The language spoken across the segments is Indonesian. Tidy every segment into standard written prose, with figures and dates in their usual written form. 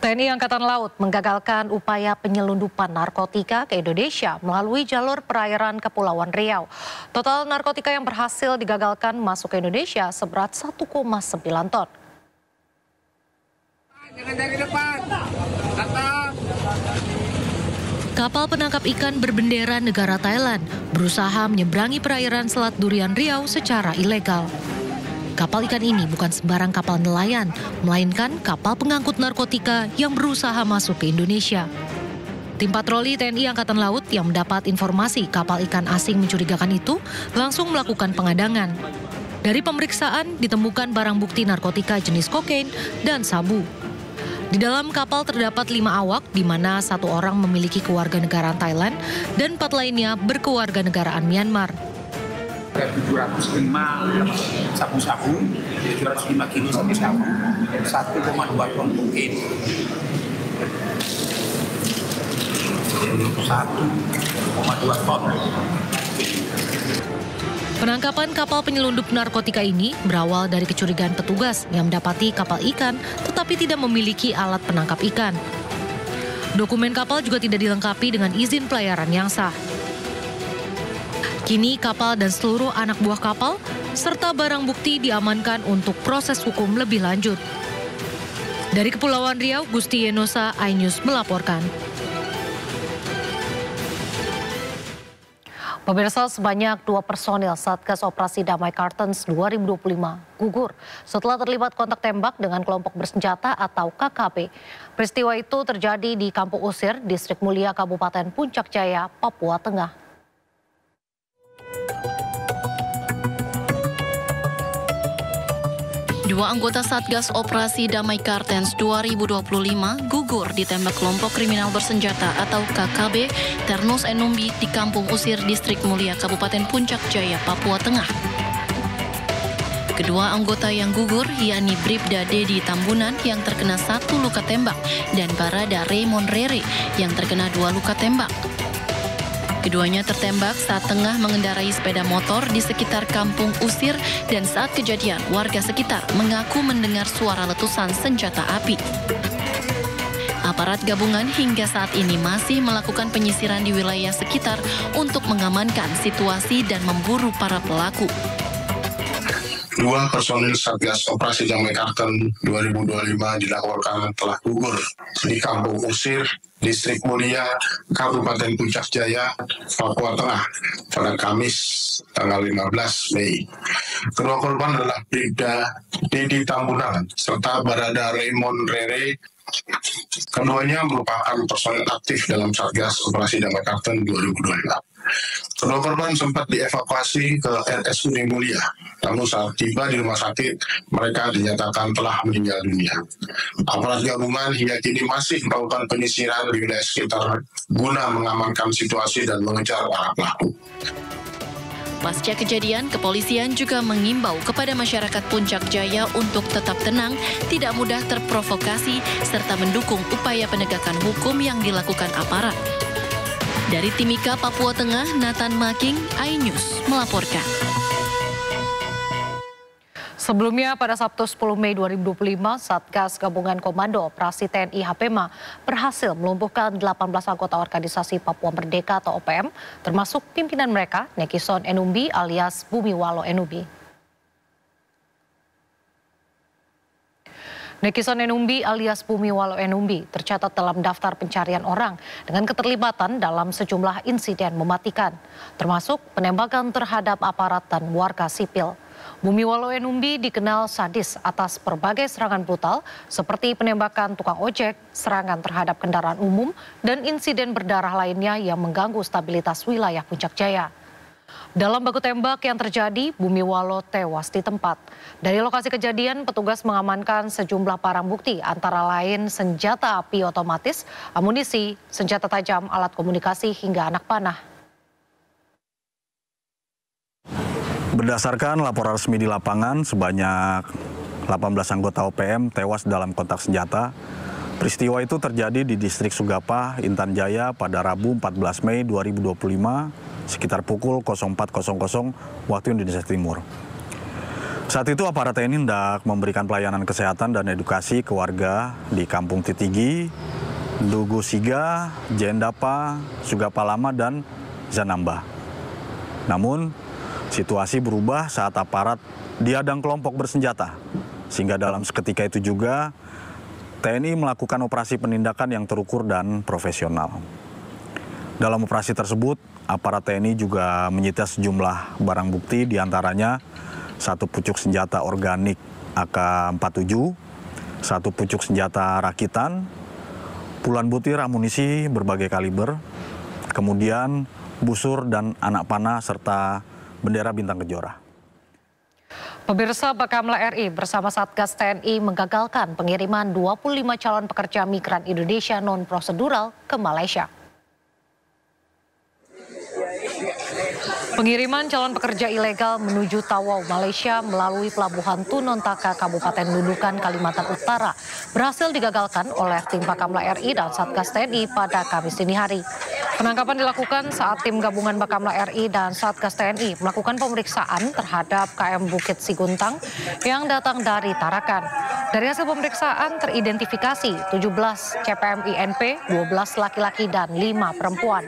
TNI Angkatan Laut menggagalkan upaya penyelundupan narkotika ke Indonesia melalui jalur perairan Kepulauan Riau. Total narkotika yang berhasil digagalkan masuk ke Indonesia seberat 1,9 ton. Jangan dari depan. Kapal penangkap ikan berbendera negara Thailand berusaha menyeberangi perairan Selat Durian Riau secara ilegal. Kapal ikan ini bukan sembarang kapal nelayan, melainkan kapal pengangkut narkotika yang berusaha masuk ke Indonesia. Tim patroli TNI Angkatan Laut yang mendapat informasi kapal ikan asing mencurigakan itu langsung melakukan pengadangan. Dari pemeriksaan ditemukan barang bukti narkotika jenis kokain dan sabu. Di dalam kapal terdapat 5 awak, di mana 1 orang memiliki kewarganegaraan Thailand dan 4 lainnya berkewarganegaraan Myanmar. 705 sabu-sabu, 705 kilo sabu-sabu, 1,2 ton kokain, 1,2 ton. Penangkapan kapal penyelundup narkotika ini berawal dari kecurigaan petugas yang mendapati kapal ikan tetapi tidak memiliki alat penangkap ikan. Dokumen kapal juga tidak dilengkapi dengan izin pelayaran yang sah. Kini kapal dan seluruh anak buah kapal serta barang bukti diamankan untuk proses hukum lebih lanjut. Dari Kepulauan Riau, Gusti Yenosa, iNews melaporkan. Pemirsa, sebanyak 2 personil Satgas Operasi Damai Kartens 2025 gugur setelah terlibat kontak tembak dengan kelompok bersenjata atau KKB. Peristiwa itu terjadi di Kampung Usir, Distrik Mulia, Kabupaten Puncak Jaya, Papua Tengah. Dua anggota Satgas Operasi Damai Kartens 2025 gugur ditembak kelompok kriminal bersenjata atau KKB Ternus Enumbi di Kampung Usir, Distrik Mulia, Kabupaten Puncak Jaya, Papua Tengah. Kedua anggota yang gugur yakni Bribda Dedi Tambunan yang terkena 1 luka tembak dan Barada Raymond Rere yang terkena 2 luka tembak. Keduanya tertembak saat tengah mengendarai sepeda motor di sekitar Kampung Usir dan saat kejadian warga sekitar mengaku mendengar suara letusan senjata api. Aparat gabungan hingga saat ini masih melakukan penyisiran di wilayah sekitar untuk mengamankan situasi dan memburu para pelaku. 2 personil Satgas Operasi Damai Kartens 2025 dilaporkan telah gugur di Kampung Usir, Distrik Mulia, Kabupaten Puncak Jaya, Papua Tengah pada Kamis tanggal 15 Mei. Kedua korban adalah Bribda Dedi Tambunan serta Barada Raymond Rere. Keduanya merupakan personil aktif dalam Satgas Operasi Damai Kartens 2025. Kedua korban sempat dievakuasi ke RSUD Mulia, namun saat tiba di rumah sakit, mereka dinyatakan telah meninggal dunia. Aparat gabungan hingga kini masih melakukan penyisiran di wilayah sekitar guna mengamankan situasi dan mengejar para pelaku. Pasca kejadian, kepolisian juga mengimbau kepada masyarakat Puncak Jaya untuk tetap tenang, tidak mudah terprovokasi, serta mendukung upaya penegakan hukum yang dilakukan aparat. Dari Timika, Papua Tengah, Nathan Making, iNews melaporkan. Sebelumnya pada Sabtu 10 Mei 2025, Satgas Gabungan Komando Operasi TNI HPMA berhasil melumpuhkan 18 anggota organisasi Papua Merdeka atau OPM, termasuk pimpinan mereka, Nekison Enumbi alias Bumiwalo Enumbi. Nekison Enumbi alias Bumiwalo Enumbi tercatat dalam daftar pencarian orang dengan keterlibatan dalam sejumlah insiden mematikan, termasuk penembakan terhadap aparat dan warga sipil. Bumiwalo Enumbi dikenal sadis atas berbagai serangan brutal seperti penembakan tukang ojek, serangan terhadap kendaraan umum, dan insiden berdarah lainnya yang mengganggu stabilitas wilayah Puncak Jaya. Dalam baku tembak yang terjadi, Bumiwalo tewas di tempat. Dari lokasi kejadian, petugas mengamankan sejumlah barang bukti, antara lain senjata api otomatis, amunisi, senjata tajam, alat komunikasi, hingga anak panah. Berdasarkan laporan resmi di lapangan, sebanyak 18 anggota OPM tewas dalam kontak senjata. Peristiwa itu terjadi di Distrik Sugapa, Intan Jaya pada Rabu 14 Mei 2025 sekitar pukul 04.00 waktu Indonesia Timur. Saat itu aparat TNI hendak memberikan pelayanan kesehatan dan edukasi ke warga di Kampung Titigi, Dugu Siga, Jendapa, Sugapa Lama, dan Zanamba. Namun, situasi berubah saat aparat dihadang kelompok bersenjata, sehingga dalam seketika itu juga TNI melakukan operasi penindakan yang terukur dan profesional. Dalam operasi tersebut, aparat TNI juga menyita sejumlah barang bukti, diantaranya satu pucuk senjata organik AK-47, satu pucuk senjata rakitan, puluhan butir amunisi berbagai kaliber, kemudian busur dan anak panah serta bendera bintang kejora. Pemirsa, Bakamla RI bersama Satgas TNI menggagalkan pengiriman 25 calon pekerja migran Indonesia non-prosedural ke Malaysia. Pengiriman calon pekerja ilegal menuju Tawau, Malaysia melalui pelabuhan Tunontaka, Kabupaten Nunukan, Kalimantan Utara berhasil digagalkan oleh tim Bakamla RI dan Satgas TNI pada Kamis dini hari. Penangkapan dilakukan saat tim gabungan Bakamla RI dan Satgas TNI melakukan pemeriksaan terhadap KM Bukit Siguntang yang datang dari Tarakan. Dari hasil pemeriksaan teridentifikasi 17 CPMI-NP, 12 laki-laki dan 5 perempuan.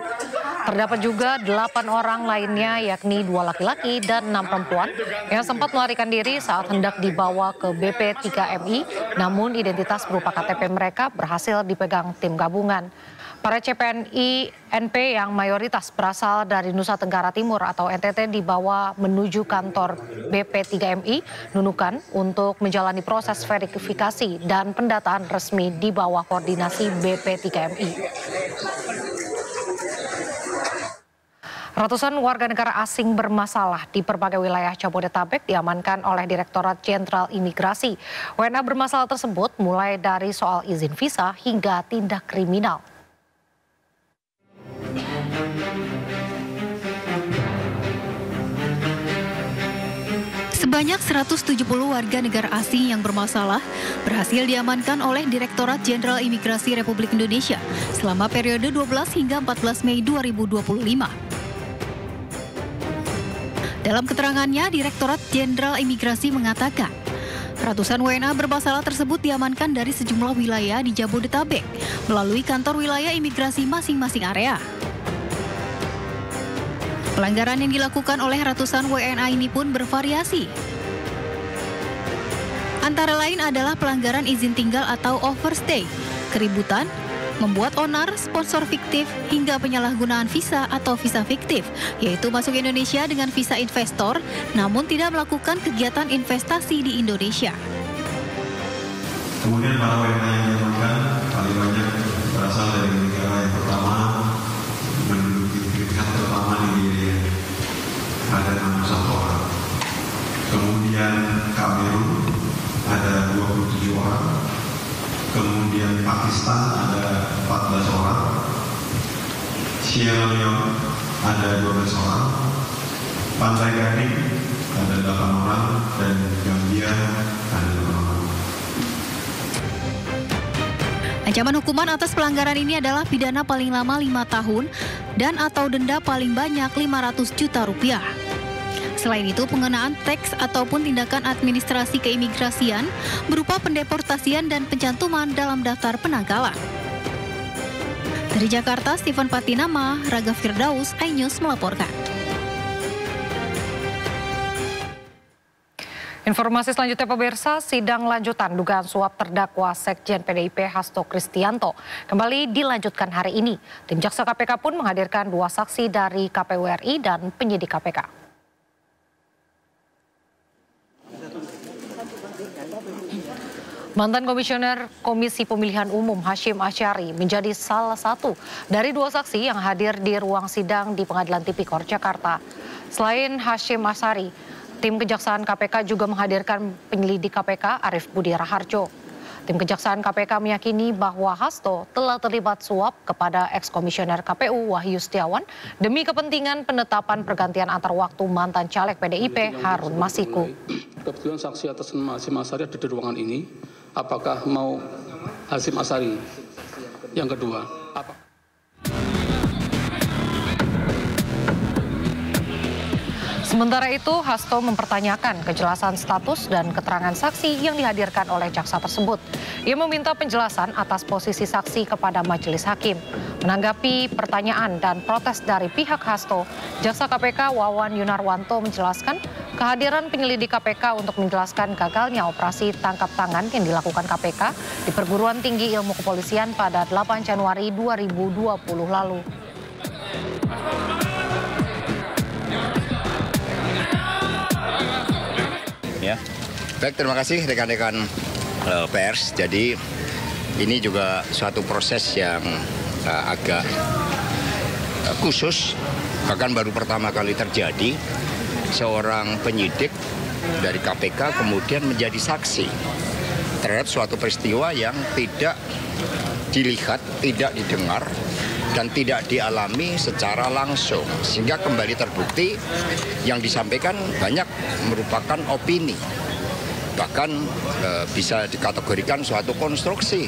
Terdapat juga 8 orang lainnya, yakni 2 laki-laki dan 6 perempuan yang sempat melarikan diri saat hendak dibawa ke BP3MI, namun identitas berupa KTP mereka berhasil dipegang tim gabungan. Para CPNI-NP yang mayoritas berasal dari Nusa Tenggara Timur atau NTT dibawa menuju kantor BP3MI Nunukan untuk menjalani proses verifikasi dan pendataan resmi di bawah koordinasi BP3MI. Ratusan warga negara asing bermasalah di berbagai wilayah Jabodetabek diamankan oleh Direktorat Jenderal Imigrasi. WNA bermasalah tersebut mulai dari soal izin visa hingga tindak kriminal. Sebanyak 170 warga negara asing yang bermasalah berhasil diamankan oleh Direktorat Jenderal Imigrasi Republik Indonesia selama periode 12 hingga 14 Mei 2025. Dalam keterangannya, Direktorat Jenderal Imigrasi mengatakan, ratusan WNA bermasalah tersebut diamankan dari sejumlah wilayah di Jabodetabek melalui kantor wilayah imigrasi masing-masing area. Pelanggaran yang dilakukan oleh ratusan WNA ini pun bervariasi. Antara lain adalah pelanggaran izin tinggal atau overstay, keributan, membuat onar, sponsor fiktif, hingga penyalahgunaan visa atau visa fiktif, yaitu masuk Indonesia dengan visa investor, namun tidak melakukan kegiatan investasi di Indonesia. Kemudian para WNA yang diamankan paling banyak berasal dari negara yang pertama menduduki peringkat pertama di Nigeria, ada 61 orang. Kemudian Kamerun ada 27 orang. Kemudian Pakistan ada 14 orang, Sierra Leone ada 12 orang, Pantai Gading ada 8 orang, dan Gambia ada 8 orang. Ancaman hukuman atas pelanggaran ini adalah pidana paling lama 5 tahun dan atau denda paling banyak 500 juta rupiah. Selain itu, pengenaan teks ataupun tindakan administrasi keimigrasian berupa pendeportasian dan pencantuman dalam daftar penangkalan. Dari Jakarta, Stephen Patinama, Raga Firdaus, iNews melaporkan. Informasi selanjutnya, pemirsa, sidang lanjutan dugaan suap terdakwa Sekjen PDIP Hasto Kristianto kembali dilanjutkan hari ini. Tim Jaksa KPK pun menghadirkan 2 saksi dari KPU RI dan penyidik KPK. Mantan Komisioner Komisi Pemilihan Umum Hashim Asyari menjadi salah satu dari 2 saksi yang hadir di ruang sidang di Pengadilan Tipikor Jakarta. Selain Hashim Asyari, tim Kejaksaan KPK juga menghadirkan penyelidik KPK Arief Budi Raharjo. Tim Kejaksaan KPK meyakini bahwa Hasto telah terlibat suap kepada eks-komisioner KPU Wahyu Setiawan demi kepentingan penetapan pergantian antar waktu mantan caleg PDIP Harun Masiku. Kebetulan saksi atas Hashim Asyari ada di ruangan ini. Apakah mau Hashim Asyari? Yang kedua, Sementara itu, Hasto mempertanyakan kejelasan status dan keterangan saksi yang dihadirkan oleh jaksa tersebut. Ia meminta penjelasan atas posisi saksi kepada majelis hakim. Menanggapi pertanyaan dan protes dari pihak Hasto, Jaksa KPK Wawan Yunarwanto menjelaskan kehadiran penyelidik KPK untuk menjelaskan gagalnya operasi tangkap tangan yang dilakukan KPK di Perguruan Tinggi Ilmu Kepolisian pada 8 Januari 2020 lalu. Ya, baik, terima kasih rekan-rekan pers. Jadi ini juga suatu proses yang agak khusus, bahkan baru pertama kali terjadi seorang penyidik dari KPK kemudian menjadi saksi terhadap suatu peristiwa yang tidak dilihat, tidak didengar, dan tidak dialami secara langsung, sehingga kembali terbukti yang disampaikan banyak merupakan opini, bahkan bisa dikategorikan suatu konstruksi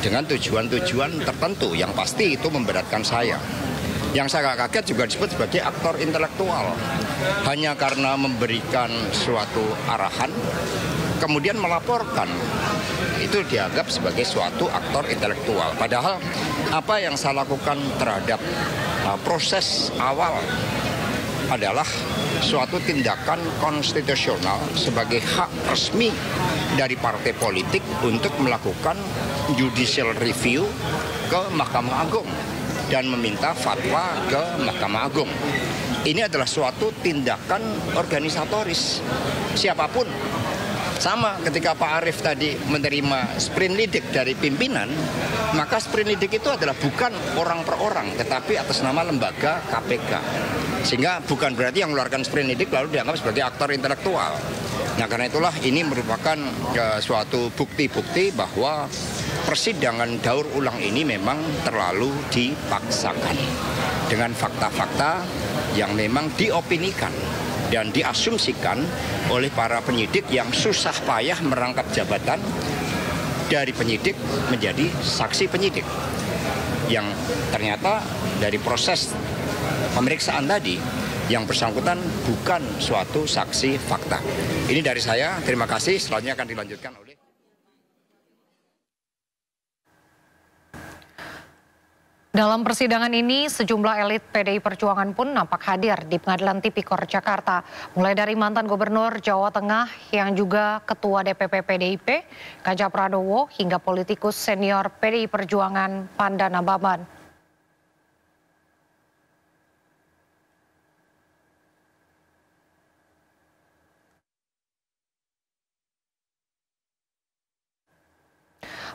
dengan tujuan-tujuan tertentu yang pasti itu memberatkan saya. Yang saya agak kaget juga disebut sebagai aktor intelektual, hanya karena memberikan suatu arahan kemudian melaporkan, itu dianggap sebagai suatu aktor intelektual. Padahal apa yang saya lakukan terhadap proses awal adalah suatu tindakan konstitusional sebagai hak resmi dari partai politik untuk melakukan judicial review ke Mahkamah Agung dan meminta fatwa ke Mahkamah Agung. Ini adalah suatu tindakan organisatoris. Siapapun, sama ketika Pak Arief tadi menerima sprindidik dari pimpinan, maka sprindidik itu adalah bukan orang per orang, tetapi atas nama lembaga KPK. Sehingga bukan berarti yang mengeluarkan sprindidik lalu dianggap sebagai aktor intelektual. Nah, karena itulah ini merupakan suatu bukti-bukti bahwa persidangan daur ulang ini memang terlalu dipaksakan dengan fakta-fakta yang memang diopinikan dan diasumsikan oleh para penyidik yang susah payah merangkap jabatan dari penyidik menjadi saksi penyidik, yang ternyata dari proses pemeriksaan tadi yang bersangkutan bukan suatu saksi fakta. Ini dari saya, terima kasih. Selanjutnya akan dilanjutkan oleh Dalam persidangan ini, sejumlah elit PDI Perjuangan pun nampak hadir di Pengadilan Tipikor Jakarta. Mulai dari mantan Gubernur Jawa Tengah yang juga Ketua DPP PDIP, Ganjar Pranowo, hingga politikus senior PDI Perjuangan Pandana Baban.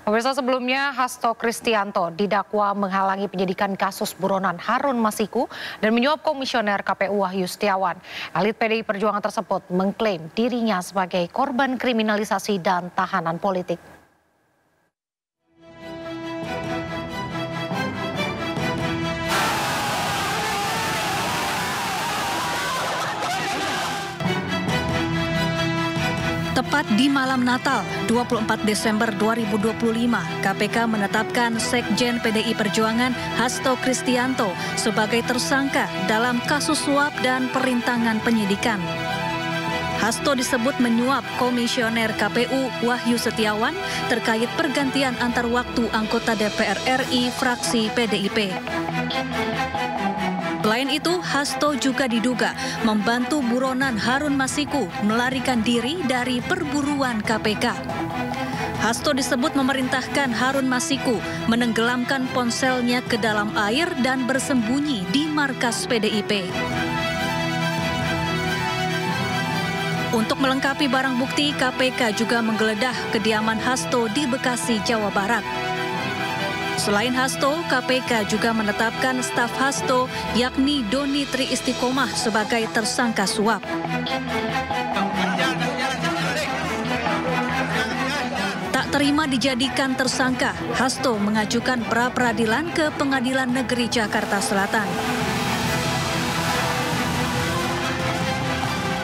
Pemirsa, sebelumnya Hasto Kristianto didakwa menghalangi penyidikan kasus buronan Harun Masiku dan menyuap komisioner KPU Wahyu Setiawan. Elit PDI Perjuangan tersebut mengklaim dirinya sebagai korban kriminalisasi dan tahanan politik. Tepat di malam Natal, 24 Desember 2025, KPK menetapkan Sekjen PDI Perjuangan Hasto Kristianto sebagai tersangka dalam kasus suap dan perintangan penyidikan. Hasto disebut menyuap komisioner KPU Wahyu Setiawan terkait pergantian antar waktu anggota DPR RI fraksi PDIP. Selain itu, Hasto juga diduga membantu buronan Harun Masiku melarikan diri dari perburuan KPK. Hasto disebut memerintahkan Harun Masiku menenggelamkan ponselnya ke dalam air dan bersembunyi di markas PDIP. Untuk melengkapi barang bukti, KPK juga menggeledah kediaman Hasto di Bekasi, Jawa Barat. Selain Hasto, KPK juga menetapkan staf Hasto, yakni Doni Tri Istiqomah sebagai tersangka suap. Tak terima dijadikan tersangka, Hasto mengajukan pra-peradilan ke Pengadilan Negeri Jakarta Selatan.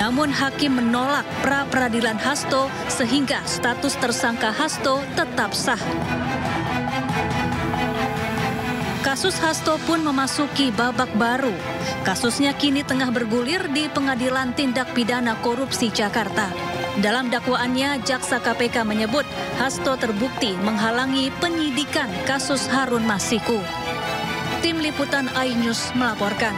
Namun hakim menolak pra-peradilan Hasto sehingga status tersangka Hasto tetap sah. Kasus Hasto pun memasuki babak baru. Kasusnya kini tengah bergulir di Pengadilan Tindak Pidana Korupsi Jakarta. Dalam dakwaannya, Jaksa KPK menyebut Hasto terbukti menghalangi penyidikan kasus Harun Masiku. Tim Liputan iNews melaporkan.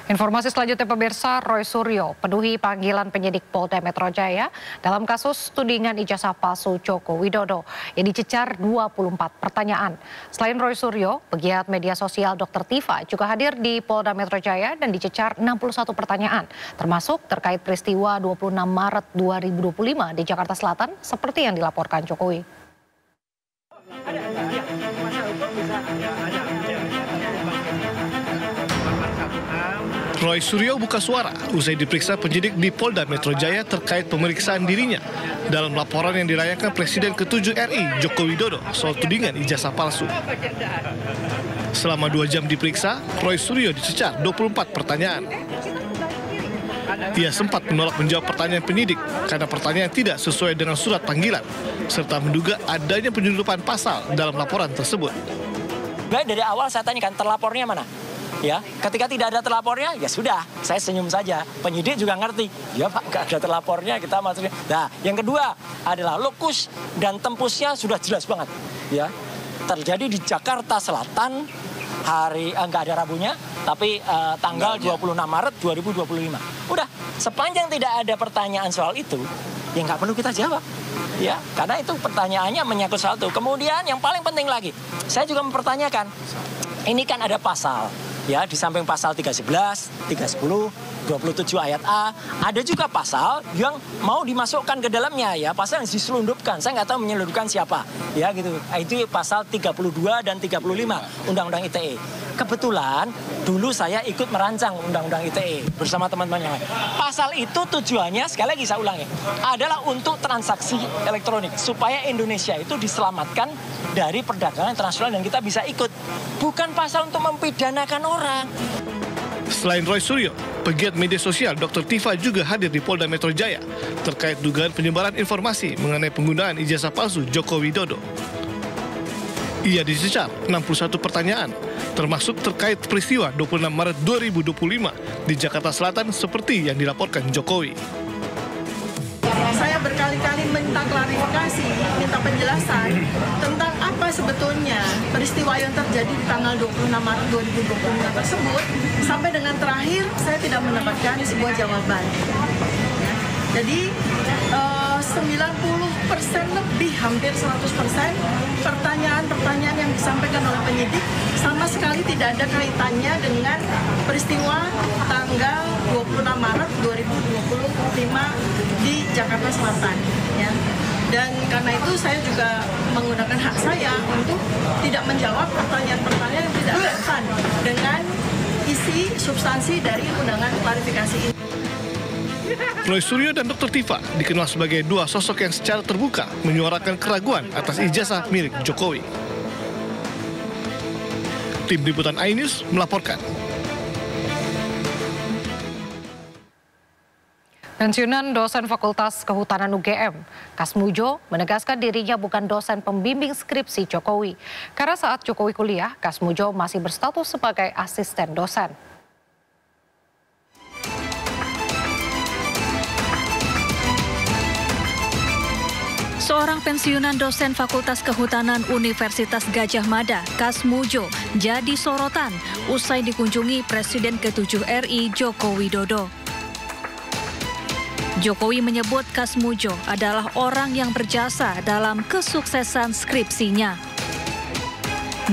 Informasi selanjutnya pemirsa, Roy Suryo penuhi panggilan penyidik Polda Metro Jaya dalam kasus tudingan ijazah palsu Joko Widodo yang dicecar 24 pertanyaan. Selain Roy Suryo, pegiat media sosial Dr. Tifa juga hadir di Polda Metro Jaya dan dicecar 61 pertanyaan, termasuk terkait peristiwa 26 Maret 2025 di Jakarta Selatan seperti yang dilaporkan Jokowi. Roy Suryo buka suara usai diperiksa penyidik di Polda Metro Jaya terkait pemeriksaan dirinya dalam laporan yang dilayangkan Presiden ke-7 RI Joko Widodo soal tudingan ijazah palsu. Selama 2 jam diperiksa, Roy Suryo dicecar 24 pertanyaan. Ia sempat menolak menjawab pertanyaan penyidik karena pertanyaan tidak sesuai dengan surat panggilan, serta menduga adanya penyeludupan pasal dalam laporan tersebut. Baik, dari awal saya tanyakan terlapornya mana? Ya, ketika tidak ada terlapornya, ya sudah, saya senyum saja. Penyidik juga ngerti, ya Pak, nggak ada terlapornya, kita maksudnya. Nah, yang kedua adalah lokus dan tempusnya sudah jelas banget. Ya, terjadi di Jakarta Selatan, hari nggak ada Rabunya, tapi tanggal 26 Maret 2025. Udah, sepanjang tidak ada pertanyaan soal itu, ya nggak perlu kita jawab. Ya, karena itu pertanyaannya menyangkut soal itu. Kemudian yang paling penting lagi, saya juga mempertanyakan, ini kan ada pasal. Ya, di samping pasal 311, 310, 27 ayat A, ada juga pasal yang mau dimasukkan ke dalamnya, ya, pasal yang diselundupkan. Saya nggak tahu menyelundupkan siapa, ya gitu. Itu pasal 32 dan 35 Undang-Undang ITE. Kebetulan dulu saya ikut merancang Undang-Undang ITE bersama teman-teman yang lain. Pasal itu tujuannya, sekali lagi saya ulangi, adalah untuk transaksi elektronik supaya Indonesia itu diselamatkan dari perdagangan internasional dan kita bisa ikut. Bukan pasal untuk mempidanakan orang. Selain Roy Suryo, pegiat media sosial Dr. Tifa juga hadir di Polda Metro Jaya terkait dugaan penyebaran informasi mengenai penggunaan ijazah palsu Joko Widodo. Ia dicecar 61 pertanyaan, termasuk terkait peristiwa 26 Maret 2025 di Jakarta Selatan seperti yang dilaporkan Jokowi. Saya berkali-kali minta klarifikasi, minta penjelasan tentang apa sebetulnya peristiwa yang terjadi di tanggal 26 Maret 2025 tersebut, sampai dengan terakhir saya tidak mendapatkan sebuah jawaban. Jadi 90% lebih, hampir 100% pertanyaan-pertanyaan yang disampaikan oleh penyidik sama sekali tidak ada kaitannya dengan peristiwa tanggal 26 Maret 2025 di Jakarta Selatan. Ya. Dan karena itu saya juga menggunakan hak saya untuk tidak menjawab pertanyaan-pertanyaan yang tidak relevan dengan isi substansi dari undangan klarifikasi ini. Roy Suryo dan Dr. Tifa dikenal sebagai dua sosok yang secara terbuka menyuarakan keraguan atas ijazah milik Jokowi. Tim Liputan iNews melaporkan. Pensiunan dosen Fakultas Kehutanan UGM, Kasmujo, menegaskan dirinya bukan dosen pembimbing skripsi Jokowi. Karena saat Jokowi kuliah, Kasmujo masih berstatus sebagai asisten dosen. Seorang pensiunan dosen Fakultas Kehutanan Universitas Gadjah Mada, Kasmujo, jadi sorotan usai dikunjungi Presiden ke-7 RI Joko Widodo. Jokowi menyebut Kasmujo adalah orang yang berjasa dalam kesuksesan skripsinya.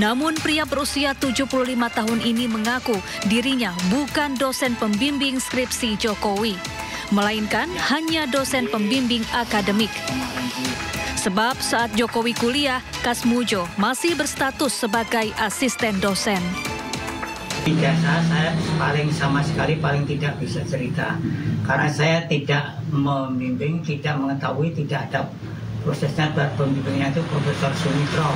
Namun pria berusia 75 tahun ini mengaku dirinya bukan dosen pembimbing skripsi Jokowi, melainkan hanya dosen pembimbing akademik. Sebab saat Jokowi kuliah, Kasmujo masih berstatus sebagai asisten dosen. Ijazah saya sama sekali tidak bisa cerita. Karena saya tidak membimbing, tidak mengetahui, tidak ada prosesnya. Pembimbingnya itu Profesor Sumitro.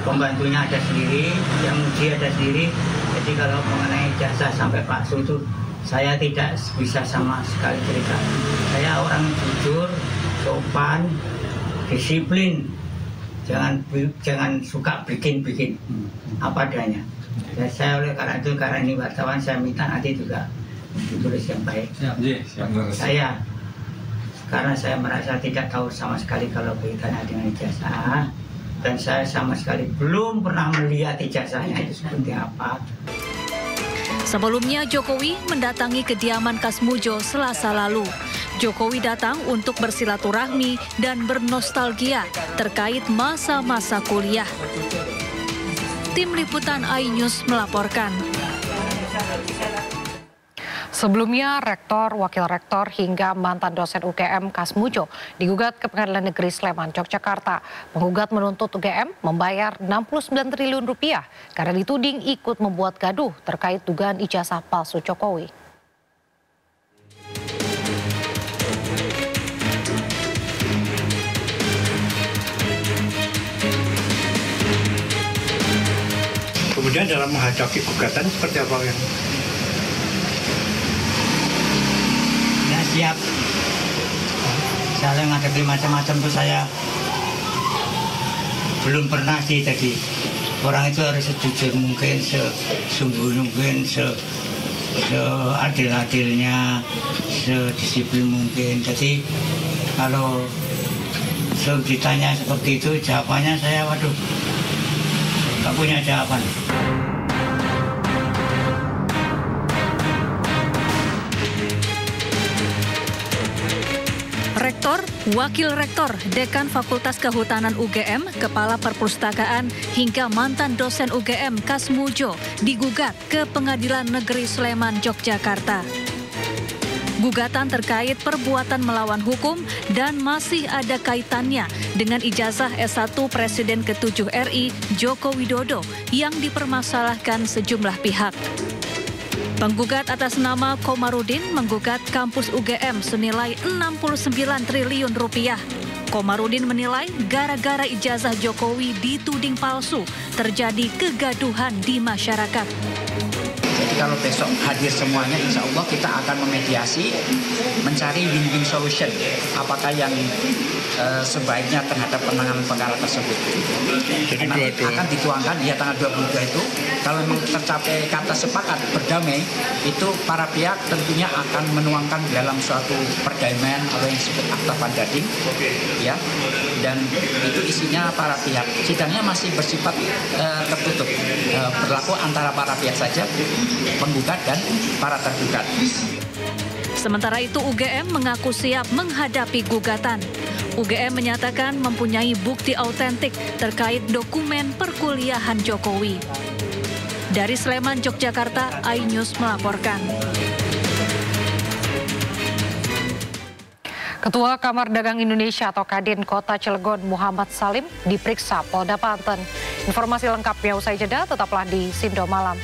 Pembantunya ada sendiri, yang uji ada sendiri. Jadi kalau mengenai ijazah sampai palsu itu, saya tidak bisa sama sekali cerita. Saya orang jujur, sopan, disiplin, jangan suka bikin apa adanya. Dan saya oleh karena ini wartawan, saya minta nanti juga ditulis yang baik. Saya karena saya merasa tidak tahu sama sekali kalau kaitannya dengan ijazah, dan saya sama sekali belum pernah melihat ijazahnya itu seperti apa. Sebelumnya Jokowi mendatangi kediaman Kasmujo Selasa lalu. Jokowi datang untuk bersilaturahmi dan bernostalgia terkait masa-masa kuliah. Tim Liputan iNews melaporkan. Sebelumnya, rektor, wakil rektor, hingga mantan dosen UGM Kasmujo digugat ke Pengadilan Negeri Sleman, Yogyakarta. Penggugat menuntut UGM membayar 69 triliun rupiah karena dituding ikut membuat gaduh terkait dugaan ijazah palsu Jokowi. Kemudian dalam menghadapi gugatan seperti apa ya? Siap. Saya menghadapi macam-macam tuh saya belum pernah sih tadi. Orang itu harus sejujur mungkin, sesungguh mungkin, seadil-adilnya, sedisiplin mungkin. Jadi kalau ditanya seperti itu, jawabannya saya waduh, nggak punya jawaban. Rektor, wakil rektor, dekan Fakultas Kehutanan UGM, kepala perpustakaan, hingga mantan dosen UGM Kasmujo digugat ke Pengadilan Negeri Sleman, Yogyakarta. Gugatan terkait perbuatan melawan hukum dan masih ada kaitannya dengan ijazah S1 Presiden ke-7 RI Joko Widodo yang dipermasalahkan sejumlah pihak. Penggugat atas nama Komarudin menggugat kampus UGM senilai 69 triliun rupiah. Komarudin menilai gara-gara ijazah Jokowi dituding palsu, terjadi kegaduhan di masyarakat. Jadi kalau besok hadir semuanya, insya Allah kita akan memediasi, mencari win-win solution. Apakah yang sebaiknya terhadap penanganan perkara tersebut. Jadi akan dituangkan ya tanggal 22 itu. Kalau memang tercapai kata sepakat berdamai, itu para pihak tentunya akan menuangkan dalam suatu perdamaian atau yang disebut akta pandading, ya. Dan itu isinya para pihak. Sidangnya masih bersifat tertutup, berlaku antara para pihak saja, penggugat dan para tergugat. Sementara itu UGM mengaku siap menghadapi gugatan. UGM menyatakan mempunyai bukti autentik terkait dokumen perkuliahan Jokowi. Dari Sleman, Yogyakarta, iNews melaporkan. Ketua Kamar Dagang Indonesia atau Kadin Kota Cilegon Muhammad Salim diperiksa Polda Banten. Informasi lengkapnya usai jeda, tetaplah di Sindo Malam.